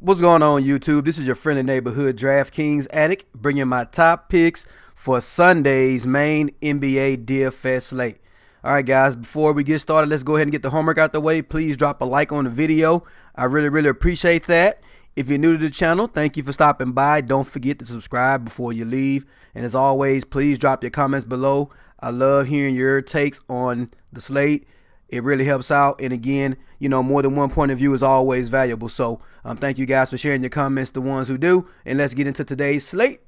What's going on, YouTube? This is your friendly neighborhood DraftKings addict, bringing my top picks for Sunday's main NBA DFS slate. All right, guys, before we get started, let's go ahead and get the homework out the way. Please drop a like on the video. I really appreciate that. If you're new to the channel, thank you for stopping by. Don't forget to subscribe before you leave. And as always, please drop your comments below. I love hearing your takes on the slate. It really helps out. And again, more than one point of view is always valuable. So thank you guys for sharing your comments, the ones who do. And let's get into today's slate.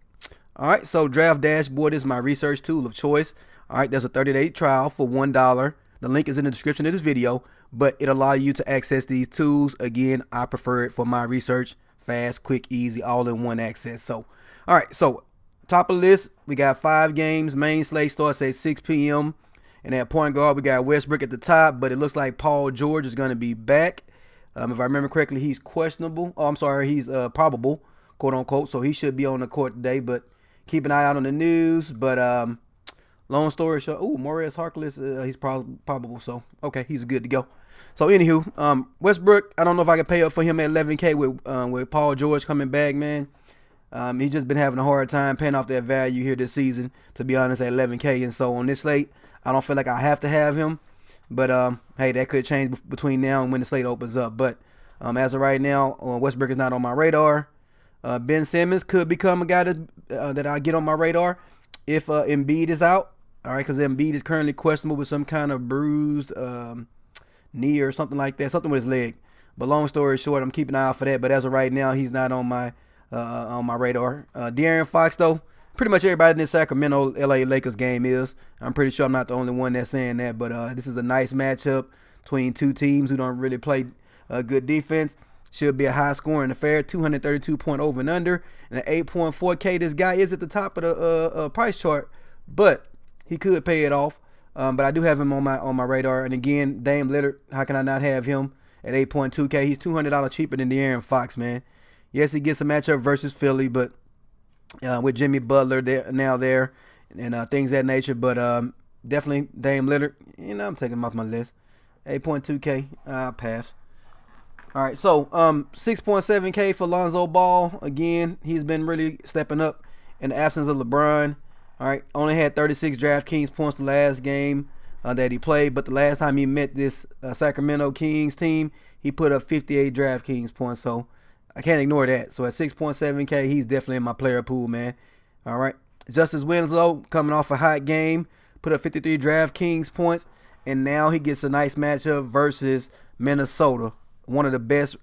All right, so Draft Dashboard is my research tool of choice. All right, there's a 30-day trial for $1. The link is in the description of this video, but it allows you to access these tools. Again, I prefer it for my research. Fast, quick, easy, all-in-one access. So, all right, so top of the list, we got 5 games. Main slate starts at 6 p.m. And at point guard, we got Westbrook at the top, but it looks like Paul George is going to be back. If I remember correctly, he's questionable. Oh, I'm sorry, he's probable, quote unquote. So he should be on the court today, but keep an eye out on the news. But long story short, Maurice Harkless, he's probable. So okay, he's good to go. So anywho, Westbrook, I don't know if I can pay up for him at 11K with Paul George coming back, man. He's just been having a hard time paying off that value here this season, to be honest, at 11K. And so on this slate, I don't feel like I have to have him. But, hey, that could change between now and when the slate opens up. But as of right now, Westbrook is not on my radar. Ben Simmons could become a guy that I get on my radar if Embiid is out. All right, because Embiid is currently questionable with some kind of bruised knee or something like that, something with his leg. But long story short, I'm keeping an eye out for that. But as of right now, he's not on my radar. De'Aaron Fox, though, pretty much everybody in this Sacramento LA Lakers game is. I'm pretty sure I'm not the only one that's saying that, but this is a nice matchup between two teams who don't really play good defense. Should be a high scoring affair, 232 point over and under, and an 8.4K. This guy is at the top of the price chart, but he could pay it off. But I do have him on my radar. And again, Dame Lillard, how can I not have him at 8.2K? He's $200 cheaper than De'Aaron Fox, man. Yes, he gets a matchup versus Philly, but with Jimmy Butler there and things of that nature. But definitely Dame Lillard, I'm taking him off my list. 8.2K, I'll pass. All right, so 6.7K for Lonzo Ball. Again, he's been really stepping up in the absence of LeBron. All right, only had 36 DraftKings points the last game that he played, but the last time he met this Sacramento Kings team, he put up 58 DraftKings points. So I can't ignore that. So at 6.7K, he's definitely in my player pool, man. All right. Justice Winslow coming off a hot game, put up 53 DraftKings points, and now he gets a nice matchup versus Minnesota. One of the best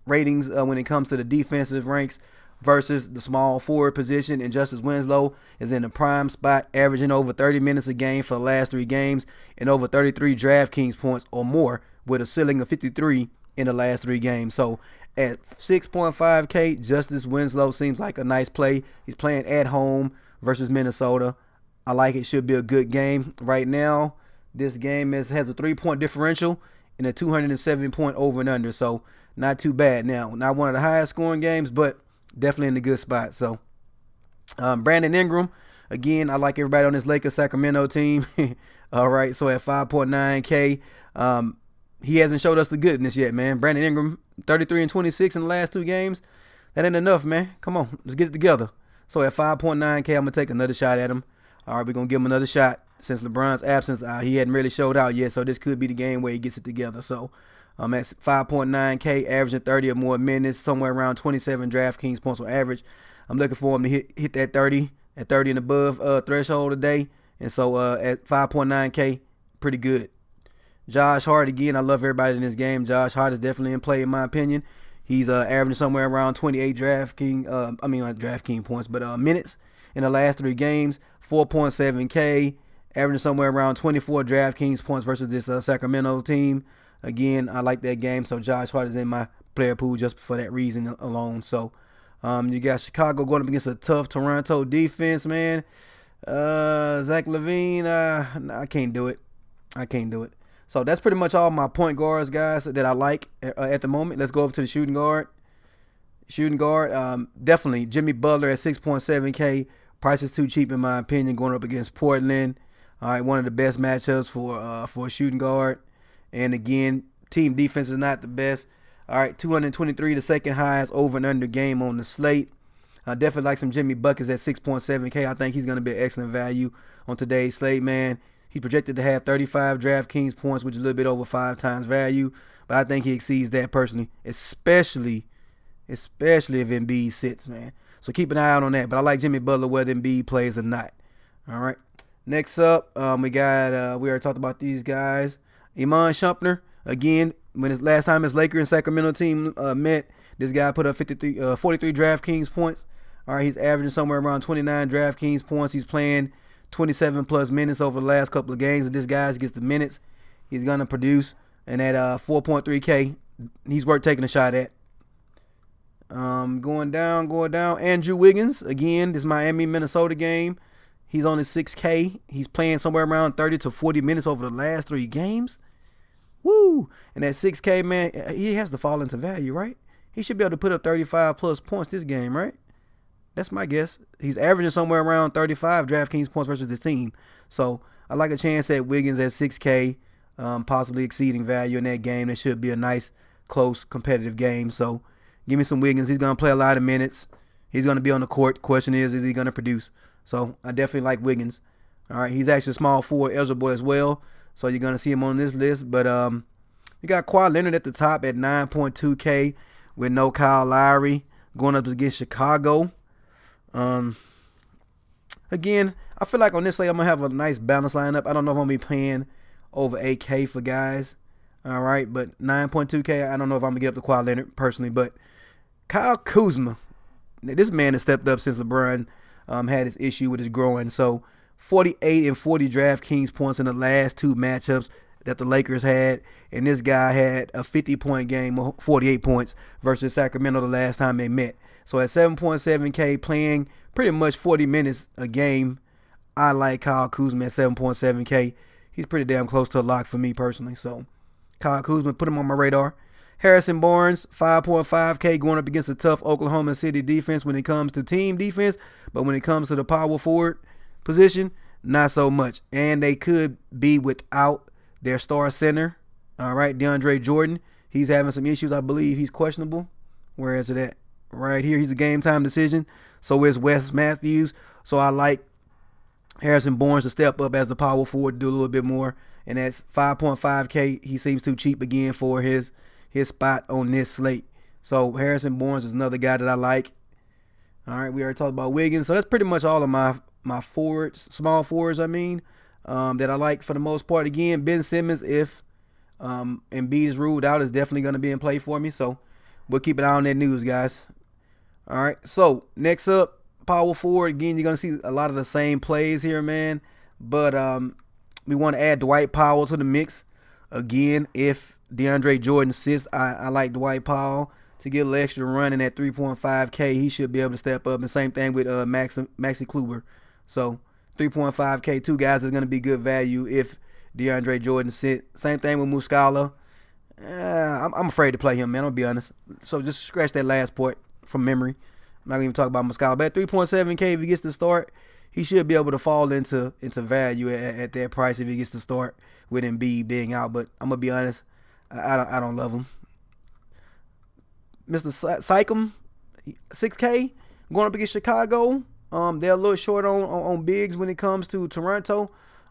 ratings when it comes to the defensive ranks versus the small forward position. And Justice Winslow is in the prime spot, averaging over 30 minutes a game for the last 3 games and over 33 DraftKings points or more with a ceiling of 53 in the last 3 games. So at 6.5K, Justice Winslow seems like a nice play. He's playing at home versus Minnesota. I like it. Should be a good game. Right now, this game has a 3-point differential and a 207 point over and under. So not too bad. Now, not one of the highest scoring games, but definitely in a good spot. So Brandon Ingram, again, I like everybody on this Lakers Sacramento team. All right, so at 5.9K, he hasn't showed us the goodness yet, man. Brandon Ingram, 33 and 26 in the last 2 games. That ain't enough, man. Come on, let's get it together. So at 5.9K, I'm going to take another shot at him. All right, we're going to give him another shot. Since LeBron's absence, he hadn't really showed out yet, so this could be the game where he gets it together. So at 5.9K, averaging 30 or more minutes, somewhere around 27 DraftKings points on average. I'm looking for him to hit that 30 and above threshold today. And so at 5.9K, pretty good. Josh Hart, again, I love everybody in this game. Josh Hart is definitely in play, in my opinion. He's averaging somewhere around 28 DraftKings points, but minutes in the last 3 games. 4.7K, averaging somewhere around 24 DraftKings points versus this Sacramento team. Again, I like that game, so Josh Hart is in my player pool just for that reason alone. So you got Chicago going up against a tough Toronto defense, man. Zach LaVine, I can't do it. So that's pretty much all my point guards, guys, that I like at the moment. Let's go over to the shooting guard. Definitely Jimmy Butler at 6.7K. Price is too cheap in my opinion, going up against Portland. All right, one of the best matchups for a shooting guard. And again, team defense is not the best. All right, 223, the second highest over and under game on the slate. I definitely like some Jimmy Buckets at 6.7K. I think he's going to be an excellent value on today's slate, man. He's projected to have 35 DraftKings points, which is a little bit over 5 times value. But I think he exceeds that personally, especially if Embiid sits, man. So keep an eye out on that. But I like Jimmy Butler whether Embiid plays or not. All right. Next up, we already talked about these guys. Iman Shumpner, again, when his last time his Lakers and Sacramento team met, this guy put up 43 DraftKings points. All right, he's averaging somewhere around 29 DraftKings points. He's playing 27 plus minutes over the last couple of games. If this guy gets the minutes, he's gonna produce. And at 4.3K, he's worth taking a shot at. Going down. Andrew Wiggins, again, this Miami Minnesota game. He's on his 6K. He's playing somewhere around 30 to 40 minutes over the last 3 games. Woo! And that 6K, man, he has to fall into value, right? He should be able to put up 35 plus points this game, right? That's my guess. He's averaging somewhere around 35 DraftKings points versus the team. So I like a chance at Wiggins at 6K, possibly exceeding value in that game. That should be a nice, close, competitive game. So give me some Wiggins. He's going to play a lot of minutes. He's going to be on the court. Question is he going to produce? So I definitely like Wiggins. All right, he's actually a small forward eligible as well. So you're going to see him on this list. But you got Kawhi Leonard at the top at 9.2K with no Kyle Lowry going up against Chicago. Again, I feel like on this slate I'm going to have a nice balanced lineup. I don't know if I'm going to be paying over 8K for guys. All right, but 9.2K, I don't know if I'm going to get up to Kawhi Leonard personally. But Kyle Kuzma, this man has stepped up since LeBron had his issue with his groin. So 48 and 40 DraftKings points in the last 2 matchups that the Lakers had. And this guy had a 50-point game, 48 points versus Sacramento the last time they met. So at 7.7K, playing pretty much 40 minutes a game, I like Kyle Kuzma at 7.7K. He's pretty damn close to a lock for me personally. So Kyle Kuzma, put him on my radar. Harrison Barnes, 5.5K, going up against a tough Oklahoma City defense when it comes to team defense. But when it comes to the power forward position, not so much. And they could be without their star center. All right, DeAndre Jordan. He's having some issues. I believe he's questionable. Where is it at? Right here. He's a game time decision. So is Wes Matthews. So I like Harrison Barnes to step up as the power forward, do a little bit more. And that's 5.5K. He seems too cheap again for his spot on this slate. So Harrison Barnes is another guy that I like. All right, we already talked about Wiggins. So that's pretty much all of my forwards, small forwards, that I like for the most part. Again, Ben Simmons, if Embiid is ruled out, is definitely going to be in play for me. So we'll keep an eye on that news, guys. All right, so next up, power forward. Again, you're going to see a lot of the same plays here, man. But we want to add Dwight Powell to the mix. Again, if DeAndre Jordan sits, I like Dwight Powell to get a little extra running at 3.5K. He should be able to step up. And same thing with Maxi Kluber. So 3.5K, 2 guys is going to be good value if DeAndre Jordan sits. Same thing with Muscala. I'm afraid to play him, man. I'll be honest. So just scratch that last part from memory. I'm not going to even talk about Muscala. But at 3.7K, if he gets to start, he should be able to fall into value at that price if he gets to start with Embiid being out. But I'm going to be honest, I don't love him. Mr. Sycam, 6K, going up against Chicago. They're a little short on bigs when it comes to Toronto.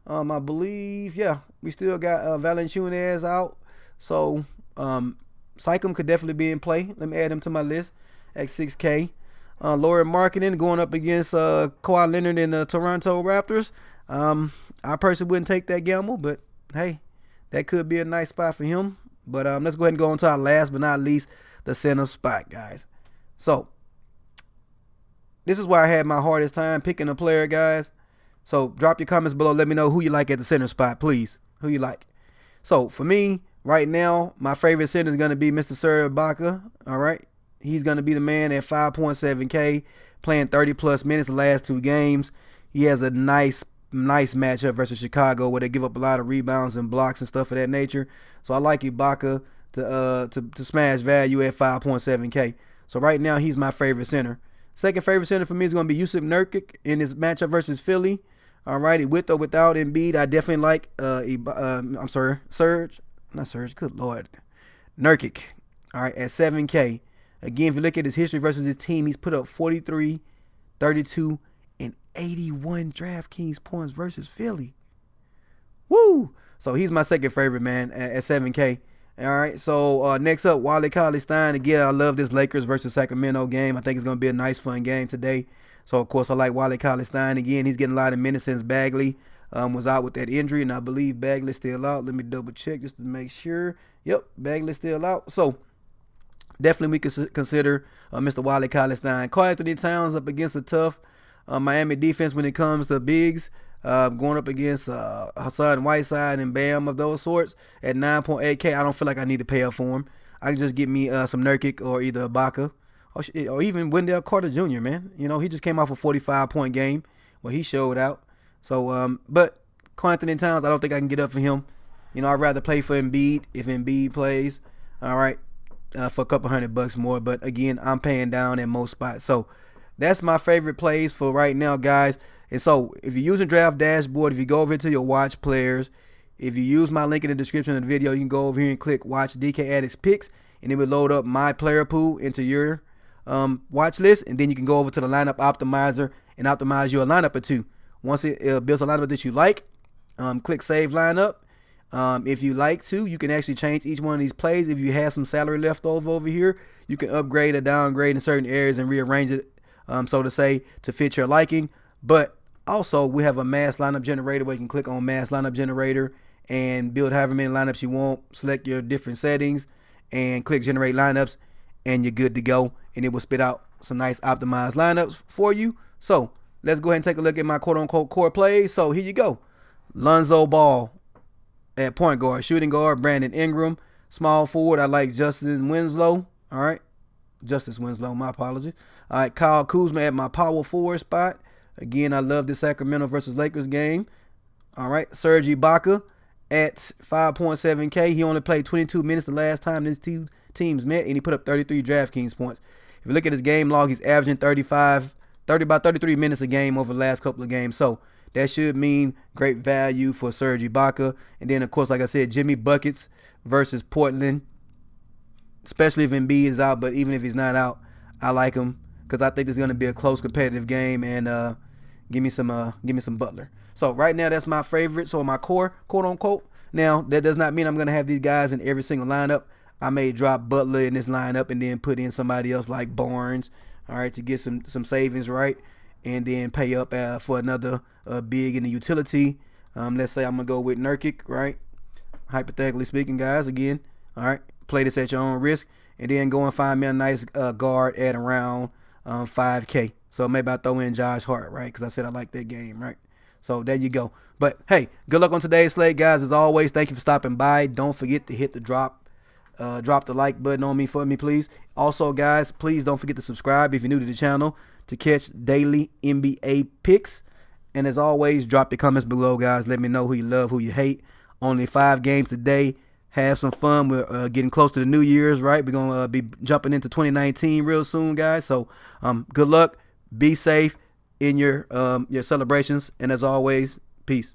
I believe, we still got Valanciunas out. So Sycam could definitely be in play. Let me add him to my list at 6K. Laura Markkanen going up against Kawhi Leonard and the Toronto Raptors. I personally wouldn't take that gamble, but hey, that could be a nice spot for him. But let's go ahead and go on to our last but not least, the center spot, guys. So this is where I had my hardest time picking a player, guys. So drop your comments below. Let me know who you like at the center spot, please. Who you like. So for me, right now, my favorite center is going to be Mr. Serge Ibaka. All right. He's going to be the man at 5.7K, playing 30-plus minutes the last 2 games. He has a nice matchup versus Chicago where they give up a lot of rebounds and blocks and stuff of that nature. So I like Ibaka to smash value at 5.7K. So right now, he's my favorite center. Second favorite center for me is going to be Jusuf Nurkic in his matchup versus Philly. All righty, with or without Embiid, I definitely like Nurkic. All right, at 7K. Again, if you look at his history versus his team, he's put up 43, 32, and 81 DraftKings points versus Philly. Woo! So he's my second favorite, man, at 7K. All right, so next up, Wally Cauley-Stein. Again, I love this Lakers versus Sacramento game. I think it's going to be a nice, fun game today. So, of course, I like Wally Cauley-Stein. Again, he's getting a lot of minutes since Bagley was out with that injury, and I believe Bagley's still out. Let me double check just to make sure. Yep, Bagley's still out. So, definitely we could consider Mr. Wally Cauley-Stein. Karl Anthony Towns up against a tough Miami defense when it comes to bigs. Going up against Hassan Whiteside and Bam of those sorts at 9.8K. I don't feel like I need to pay up for him. I can just get me some Nurkic or either Ibaka or even Wendell Carter Jr., man. You know, he just came off a 45-point game where he showed out. So, but Karl Anthony Towns, I don't think I can get up for him. You know, I'd rather play for Embiid if Embiid plays. All right. For a couple $100 more. But again, I'm paying down at most spots. So that's my favorite plays for right now, guys. And so if you're using Draft Dashboard, if you go over to your watch players, if you use my link in the description of the video, you can go over here and click watch DK Addicts picks, and it will load up my player pool into your watch list. And then you can go over to the lineup optimizer and optimize your lineup or two. Once it builds a lineup that you like, click save lineup. If you like to, you can actually change each one of these plays. If you have some salary left over here, you can upgrade or downgrade in certain areas and rearrange it, so to say, to fit your liking. But also, we have a mass lineup generator where you can click on mass lineup generator and build however many lineups you want. Select your different settings and click generate lineups, and you're good to go. And it will spit out some nice optimized lineups for you. So let's go ahead and take a look at my quote-unquote core plays. So here you go. Lonzo Ball at point guard. Shooting guard, Brandon Ingram. Small forward, I like Justin Winslow. All right. Justice Winslow, my apologies. All right, Kyle Kuzma at my power forward spot. Again, I love the Sacramento versus Lakers game. All right, Serge Ibaka at 5.7K. He only played 22 minutes the last time these two teams met, and he put up 33 DraftKings points. If you look at his game log, he's averaging about 33 minutes a game over the last couple of games. So that should mean great value for Serge Ibaka. And then, of course, like I said, Jimmy Buckets versus Portland, especially if Embiid is out. But even if he's not out, I like him because I think it's going to be a close competitive game. And give me some Butler. So right now, that's my favorite. So my core, quote unquote. Now that does not mean I'm going to have these guys in every single lineup. I may drop Butler in this lineup and then put in somebody else like Barnes, all right, to get some savings, right, and then pay up for another big in the utility. Let's say I'm gonna go with Nurkic, right? Hypothetically speaking, guys. Again, all right, play this at your own risk, and then go and find me a nice guard at around 5K. So maybe I throw in Josh Hart, right? Because I said I like that game, right? So there you go. But hey, good luck on today's slate, guys. As always, thank you for stopping by. Don't forget to hit the drop the like button on me for me, please. Also, guys, please don't forget to subscribe if you're new to the channel to catch daily NBA picks. And as always, drop your comments below, guys. Let me know who you love, who you hate. Only 5 games today. Have some fun. We're getting close to the New Year's, right? We're going to be jumping into 2019 real soon, guys. So good luck. Be safe in your celebrations. And as always, peace.